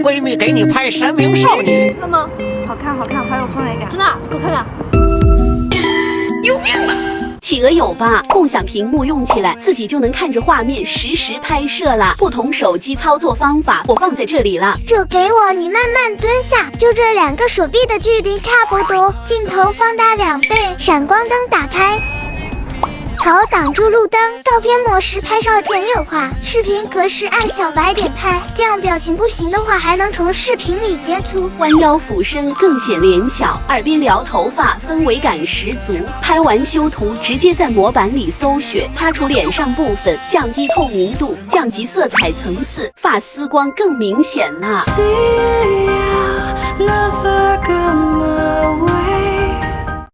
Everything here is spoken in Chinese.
闺蜜给你拍《神明少女》，看吗？好看，好看，好有氛围感。真的，给我看看。有病吧？企鹅有吧？共享屏幕用起来，自己就能看着画面实时拍摄啦。不同手机操作方法，我放在这里了。这给我，你慢慢蹲下，就这2个手臂的距离差不多。镜头放大2倍，闪光灯打开。头挡住路灯，照片模式拍照键右滑，视频格式按小白点拍，这样表情不行的话还能从视频里截图。弯腰俯身更显脸小，耳边撩头发氛围感十足。拍完修图直接在模板里搜血，擦除脸上部分，降低透明度，降级色彩层次，发丝光更明显啦。